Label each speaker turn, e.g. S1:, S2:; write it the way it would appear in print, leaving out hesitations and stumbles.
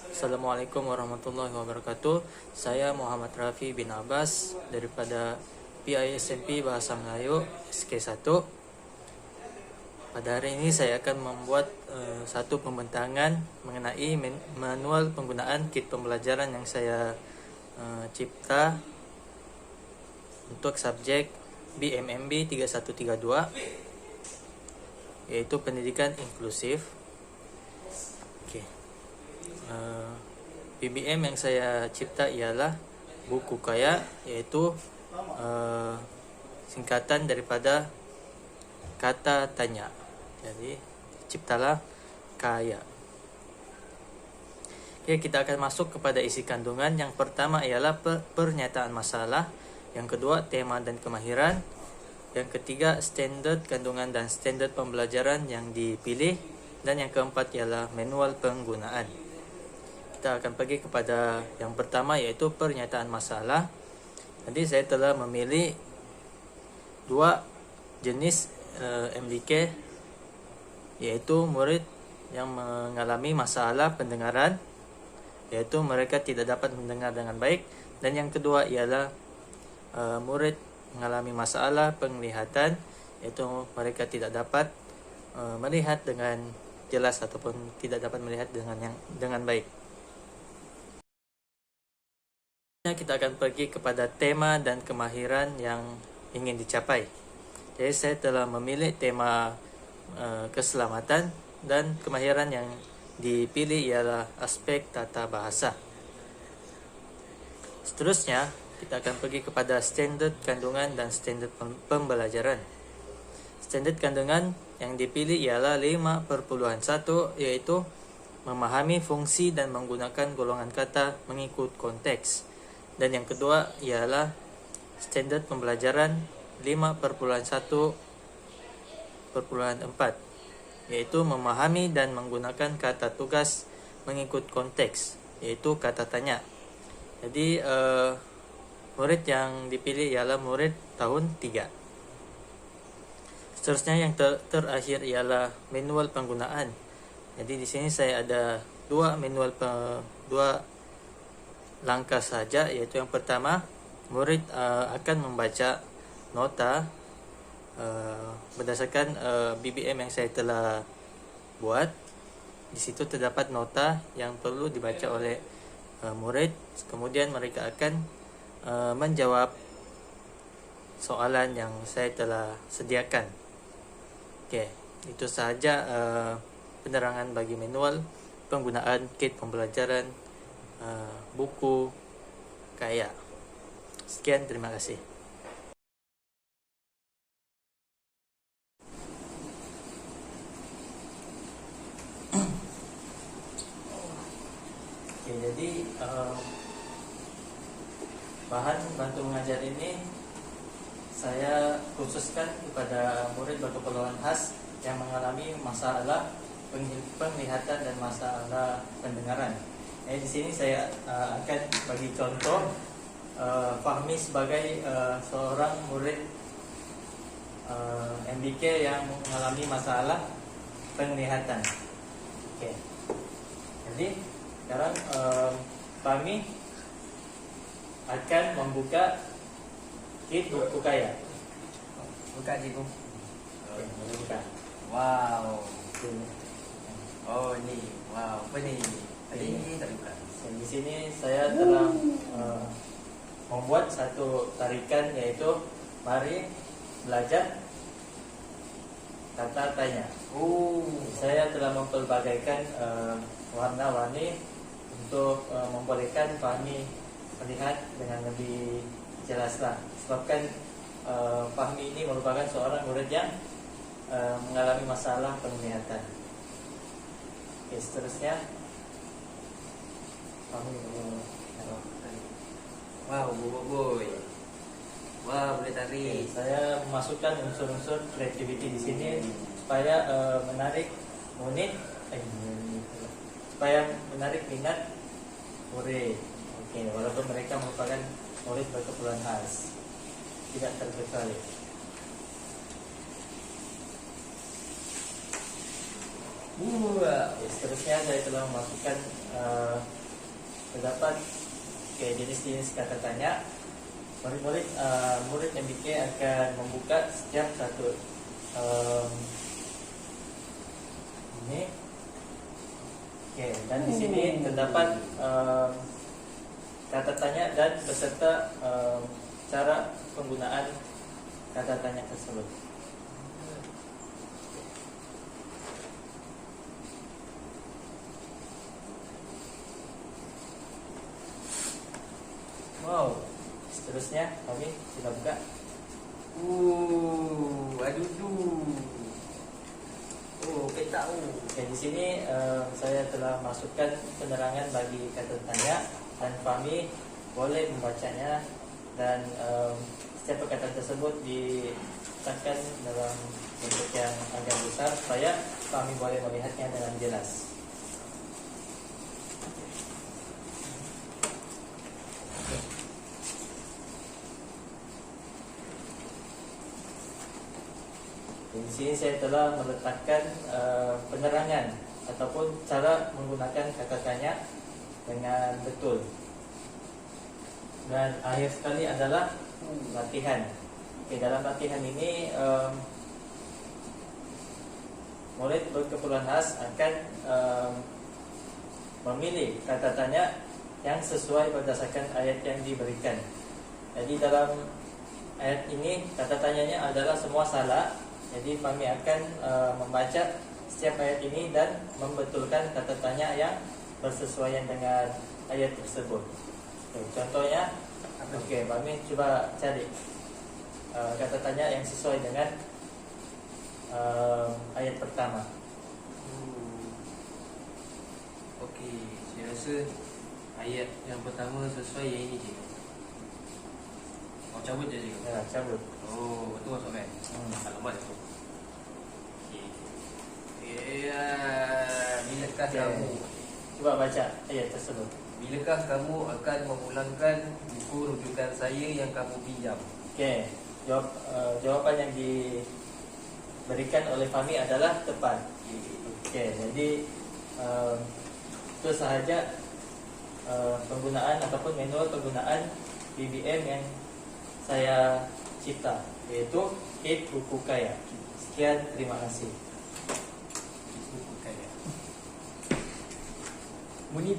S1: Assalamualaikum warahmatullahi wabarakatuh. Saya Muhammad Rafi bin Abbas daripada PISMP Bahasa Melayu SK1. Pada hari ini saya akan membuat satu pembentangan mengenai manual penggunaan kit pembelajaran yang saya cipta untuk subjek BMMB 3132, yaitu pendidikan inklusif. BBM yang saya cipta ialah buku kaya, yaitu singkatan daripada kata tanya. Jadi ciptalah kaya. Kita akan masuk kepada isi kandungan. Yang pertama ialah pernyataan masalah, yang kedua tema dan kemahiran, yang ketiga standar kandungan dan standar pembelajaran yang dipilih, dan yang keempat ialah manual penggunaan. Kita akan pergi kepada yang pertama, yaitu pernyataan masalah. Jadi saya telah memilih dua jenis MDK, yaitu murid yang mengalami masalah pendengaran, yaitu mereka tidak dapat mendengar dengan baik, dan yang kedua ialah murid mengalami masalah penglihatan, yaitu mereka tidak dapat melihat dengan jelas ataupun tidak dapat melihat dengan baik. Kita akan pergi kepada tema dan kemahiran yang ingin dicapai. Jadi saya telah memilih tema keselamatan, dan kemahiran yang dipilih ialah aspek tata bahasa. Seterusnya kita akan pergi kepada standar kandungan dan standar pembelajaran. Standar kandungan yang dipilih ialah 5/1, yaitu memahami fungsi dan menggunakan golongan kata mengikut konteks. Dan yang kedua ialah standar pembelajaran 5/1/4, yaitu memahami dan menggunakan kata tugas mengikut konteks, yaitu kata tanya. Jadi murid yang dipilih ialah murid tahun 3. Seterusnya yang terakhir ialah manual penggunaan. Jadi di sini saya ada dua langkah saja, yaitu yang pertama, murid akan membaca nota berdasarkan BBM yang saya telah buat. Di situ terdapat nota yang perlu dibaca oleh murid. Kemudian mereka akan menjawab soalan yang saya telah sediakan. Itu sahaja penerangan bagi manual penggunaan kit pembelajaran buku kaya. Sekian, terima kasih. Jadi bahan bantu mengajar ini saya khususkan kepada murid berkeperluan khas yang mengalami masalah penglihatan dan masalah pendengaran. Di sini saya akan bagi contoh Fahmi sebagai seorang murid MDK yang mengalami masalah penglihatan. Jadi sekarang Fahmi akan membuka kit buku kaya.
S2: Buka cikgu.
S1: Buka.
S2: Wow. Oh ini, wow, apa nih? Tadi tak buka.
S1: Di sini saya telah membuat satu tarikan, yaitu mari belajar kata tanya. Saya telah mempelbagaikan warna-warni untuk membolehkan Fahmi melihat dengan lebih jelaslah. Sebabkan Fahmi ini merupakan seorang murid yang mengalami masalah penglihatan. Seterusnya
S2: Wow, boy. Wow, boleh tarik.
S1: Saya memasukkan unsur-unsur creativity di sini supaya menarik minat murid. Walaupun mereka merupakan murid berkeperluan khas, tidak terkecuali. Seterusnya saya telah memasukkan terdapat jenis-jenis kata tanya. Murid MBK akan membuka setiap satu ini. Dan di sini terdapat kata tanya dan beserta cara penggunaan kata tanya tersebut. Wow, seterusnya kami sudah buka.
S2: Aduh. Kita tahu.
S1: Di sini saya telah masukkan penerangan bagi kata tanya dan kami boleh membacanya dan setiap perkataan tersebut diletakkan dalam bentuk yang agak besar supaya kami boleh melihatnya dengan jelas. Di sini saya telah meletakkan penerangan ataupun cara menggunakan kata tanya dengan betul. Dan akhir sekali adalah latihan. Dalam latihan ini murid berkeperluan khas akan memilih kata tanya yang sesuai berdasarkan ayat yang diberikan. Jadi dalam ayat ini kata tanyanya adalah semua salah. Jadi kami akan membaca setiap ayat ini dan membetulkan kata tanya yang bersesuaian dengan ayat tersebut. Contohnya, kami coba cari kata tanya yang sesuai dengan ayat pertama.
S2: Saya rasa ayat yang pertama sesuai yang ini je. Cabut je cikgu.
S1: Ya, cabut.
S2: Betul masuk kan? Alamat itu. Bilakah kamu?
S1: Coba baca ayat tersebut.
S2: Bilakah kamu akan memulangkan buku rujukan saya yang kamu pinjam?
S1: Jawapan yang diberikan oleh kami adalah tepat. Jadi itu sahaja penggunaan ataupun manual penggunaan BBM yang saya cipta, yaitu Kit Buku Kaya. Sekian, terima kasih.
S2: Buku kaya. Munib.